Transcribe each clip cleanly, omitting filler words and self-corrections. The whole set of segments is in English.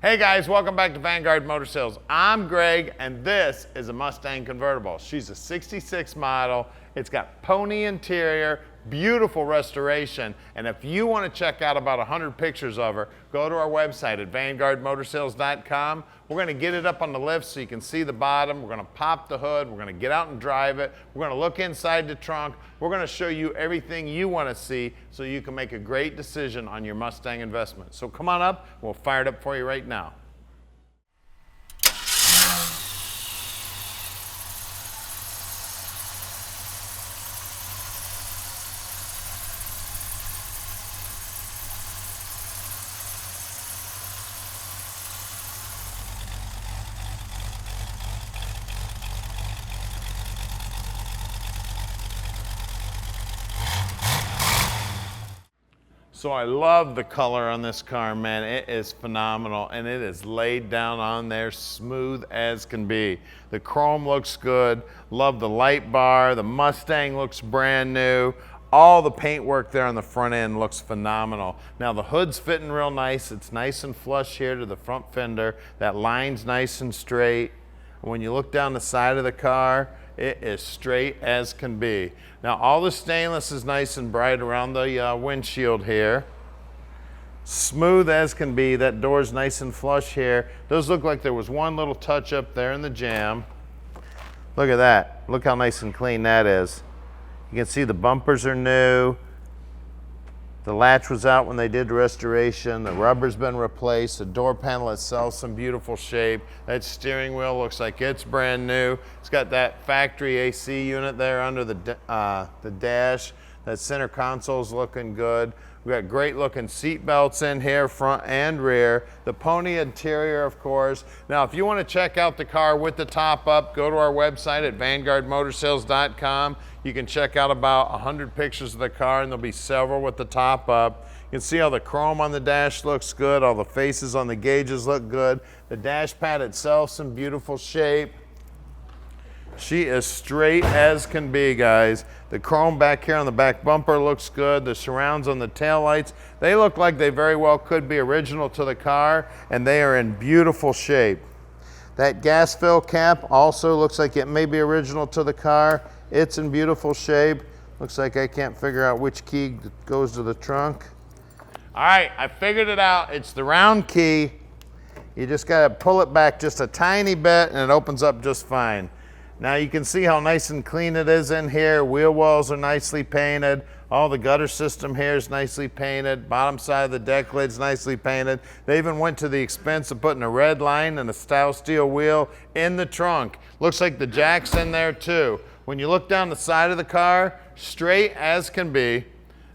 Hey guys, welcome back to Vanguard Motor Sales. I'm Greg, and this is a Mustang Convertible. She's a 66 model. It's got pony interior, beautiful restoration, and if you want to check out about 100 pictures of her, go to our website at vanguardmotorsales.com. We're going to get it up on the lift so you can see the bottom. We're going to pop the hood. We're going to get out and drive it. We're going to look inside the trunk. We're going to show you everything you want to see so you can make a great decision on your Mustang investment. So come on up. We'll fire it up for you right now. So I love the color on this car, man. It is phenomenal, and it is laid down on there smooth as can be. The chrome looks good. Love the light bar. The Mustang looks brand new. All the paintwork there on the front end looks phenomenal. Now the hood's fitting real nice. It's nice and flush here to the front fender. That line's nice and straight. When you look down the side of the car, it is straight as can be. Now all the stainless is nice and bright around the windshield here. Smooth as can be. That door's nice and flush here. Does look like there was one little touch up there in the jamb. Look at that. Look how nice and clean that is. You can see the bumpers are new. The latch was out when they did the restoration. The rubber's been replaced. The door panel itself's in beautiful shape. That steering wheel looks like it's brand new. It's got that factory AC unit there under the dash. That center console's looking good. We got great looking seat belts in here, front and rear. The pony interior, of course. Now, if you want to check out the car with the top up, go to our website at vanguardmotorsales.com. You can check out about 100 pictures of the car, and there'll be several with the top up. You can see how the chrome on the dash looks good. All the faces on the gauges look good. The dash pad itself's in beautiful shape. She is straight as can be, guys. The chrome back here on the back bumper looks good. The surrounds on the taillights, they look like they very well could be original to the car, and they are in beautiful shape. That gas fill cap also looks like it may be original to the car. It's in beautiful shape. Looks like I can't figure out which key goes to the trunk. All right, I figured it out. It's the round key. You just gotta pull it back just a tiny bit and it opens up just fine. Now you can see how nice and clean it is in here. Wheel wells are nicely painted. All the gutter system here is nicely painted. Bottom side of the deck lid's nicely painted. They even went to the expense of putting a red line and a style steel wheel in the trunk. Looks like the jack's in there too. When you look down the side of the car, straight as can be.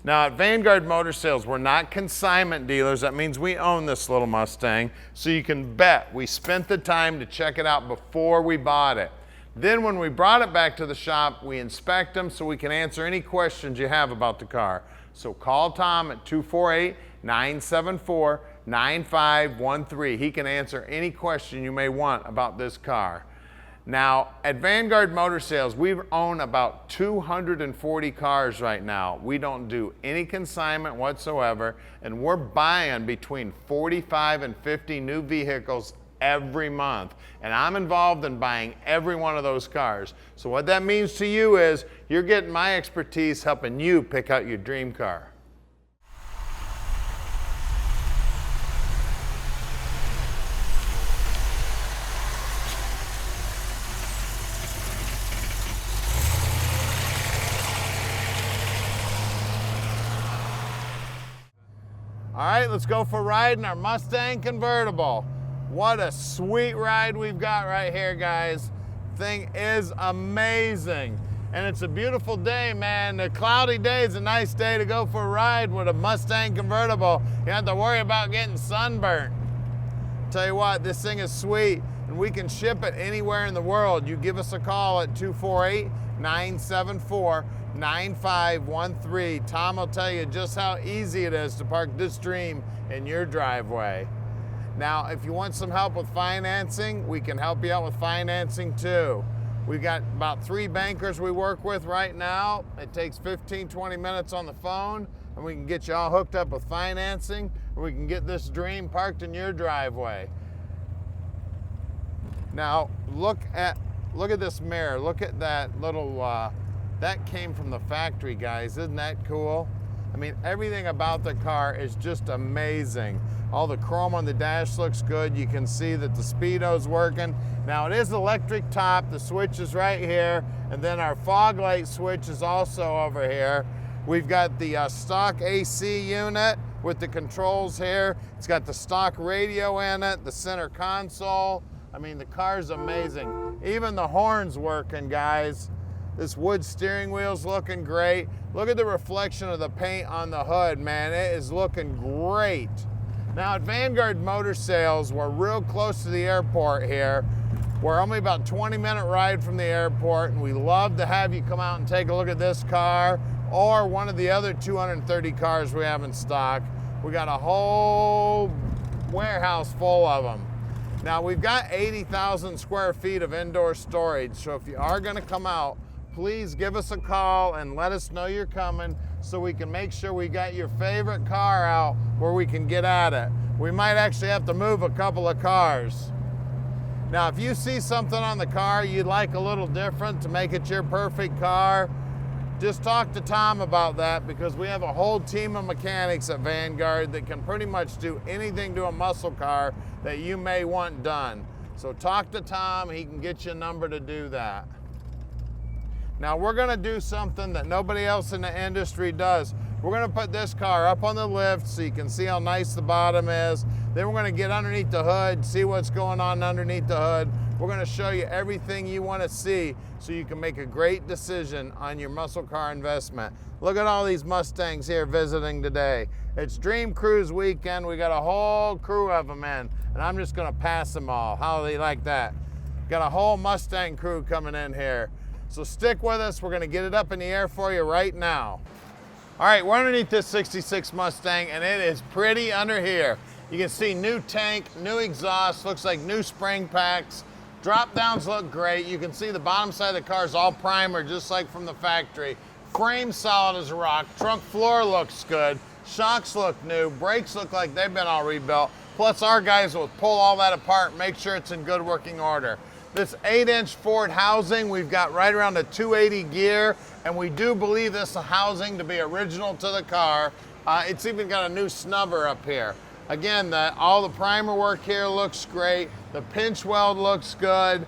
Now at Vanguard Motor Sales, we're not consignment dealers. That means we own this little Mustang. So you can bet we spent the time to check it out before we bought it. Then when we brought it back to the shop, we inspect them so we can answer any questions you have about the car. So call Tom at 248-974-9513. He can answer any question you may want about this car. Now, at Vanguard Motor Sales, we own about 240 cars right now. We don't do any consignment whatsoever, and we're buying between 45 and 50 new vehicles every month, and I'm involved in buying every one of those cars. So what that means to you is you're getting my expertise helping you pick out your dream car. All right, let's go for a ride in our Mustang Convertible. What a sweet ride we've got right here, guys. Thing is amazing. And it's a beautiful day, man. A cloudy day is a nice day to go for a ride with a Mustang Convertible. You don't have to worry about getting sunburnt. Tell you what, this thing is sweet, and we can ship it anywhere in the world. You give us a call at 248-974-9513. Tom will tell you just how easy it is to park this dream in your driveway. Now, if you want some help with financing, we can help you out with financing too. We've got about 3 bankers we work with right now. It takes 15, 20 minutes on the phone. and we can get you all hooked up with financing, or we can get this dream parked in your driveway. Now, look at this mirror. Look at that little, that came from the factory, guys. Isn't that cool? I mean, everything about the car is just amazing. All the chrome on the dash looks good. You can see that the speedo's working. Now, it is electric top. The switch is right here. And then our fog light switch is also over here. We've got the stock AC unit with the controls here. It's got the stock radio in it, the center console. I mean, the car's amazing. Even the horn's working, guys. This wood steering wheel's looking great. Look at the reflection of the paint on the hood, man. It is looking great. Now at Vanguard Motor Sales, we're real close to the airport here. We're only about 20-minute ride from the airport, and we love to have you come out and take a look at this car or one of the other 230 cars we have in stock. We got a whole warehouse full of them. Now we've got 80,000 square feet of indoor storage, so if you are gonna come out, please give us a call and let us know you're coming so we can make sure we got your favorite car out where we can get at it. We might actually have to move a couple of cars. Now, if you see something on the car you'd like a little different to make it your perfect car, just talk to Tom about that, because we have a whole team of mechanics at Vanguard that can pretty much do anything to a muscle car that you may want done. So talk to Tom, he can get you a number to do that. Now we're gonna do something that nobody else in the industry does. We're gonna put this car up on the lift so you can see how nice the bottom is. Then we're gonna get underneath the hood, see what's going on underneath the hood. We're gonna show you everything you wanna see so you can make a great decision on your muscle car investment. Look at all these Mustangs here visiting today. It's Dream Cruise weekend. We got a whole crew of them in, and I'm just gonna pass them all. How do they like that? Got a whole Mustang crew coming in here. So stick with us, we're gonna get it up in the air for you right now. All right, we're underneath this 66 Mustang, and it is pretty under here. You can see new tank, new exhaust, looks like new spring packs. Drop downs look great. You can see the bottom side of the car is all primer, just like from the factory. Frame solid as a rock. Trunk floor looks good. Shocks look new. Brakes look like they've been all rebuilt. Plus our guys will pull all that apart, make sure it's in good working order. This 8-inch Ford housing, we've got right around a 280 gear, and we do believe this housing to be original to the car. It's even got a new snubber up here. Again, all the primer work here looks great. The pinch weld looks good.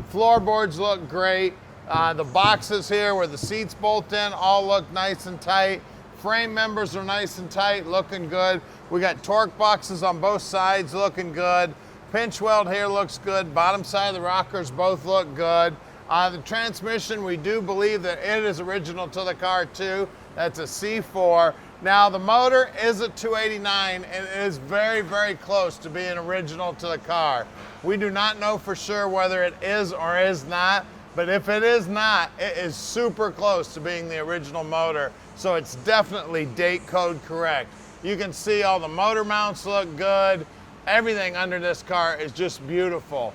Floorboards look great. The boxes here where the seats bolt in all look nice and tight. Frame members are nice and tight, looking good. We got torque boxes on both sides, looking good. Pinch weld here looks good. Bottom side of the rockers both look good. The transmission, we do believe that it is original to the car too. That's a C4. Now the motor is a 289 and it is very, very close to being original to the car. We do not know for sure whether it is or is not, but if it is not, it is super close to being the original motor. So it's definitely date code correct. You can see all the motor mounts look good. Everything under this car is just beautiful.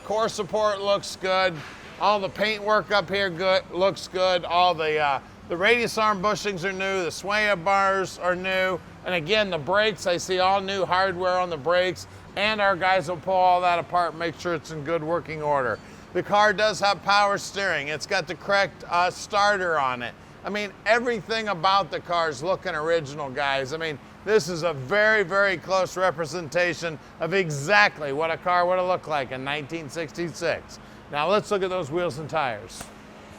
Core support looks good. All the paint work up here looks good. All the radius arm bushings are new. The sway bars are new. And again, the brakes, I see all new hardware on the brakes, and our guys will pull all that apart, make sure it's in good working order. The car does have power steering. It's got the correct starter on it. I mean, everything about the car is looking original, guys. I mean, this is a very, very close representation of exactly what a car would have looked like in 1966. Now let's look at those wheels and tires.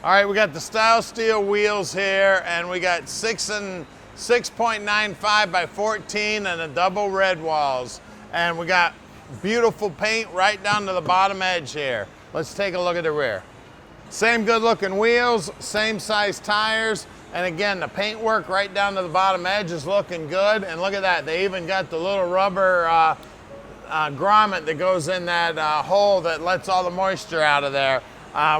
All right, we got the style steel wheels here, and we got 6.95 by 14 and the double red walls. And we got beautiful paint right down to the bottom edge here. Let's take a look at the rear. Same good looking wheels, same size tires. And again, the paint work right down to the bottom edge is looking good. And look at that, they even got the little rubber grommet that goes in that hole that lets all the moisture out of there.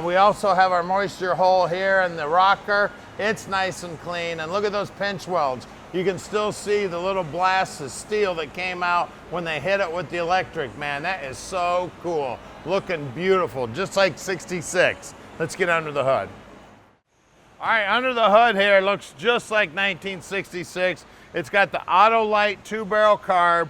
We also have our moisture hole here in the rocker. It's nice and clean. And look at those pinch welds. You can still see the little blasts of steel that came out when they hit it with the electric. Man, that is so cool. Looking beautiful, just like 66. Let's get under the hood. All right, under the hood here, looks just like 1966. It's got the Autolite 2-barrel carb.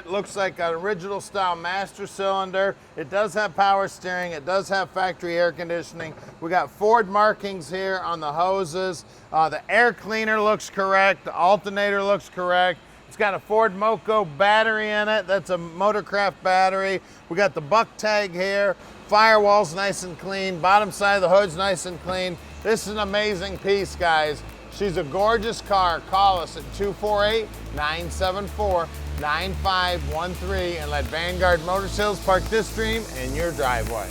Looks like an original style master cylinder. It does have power steering. It does have factory air conditioning. We got Ford markings here on the hoses. The air cleaner looks correct. The alternator looks correct. It's got a Ford Moco battery in it. That's a Motorcraft battery. We got the buck tag here. Firewall's nice and clean. Bottom side of the hood's nice and clean. This is an amazing piece, guys. She's a gorgeous car. Call us at 248-974-9513 and let Vanguard Motor Sales park this dream in your driveway.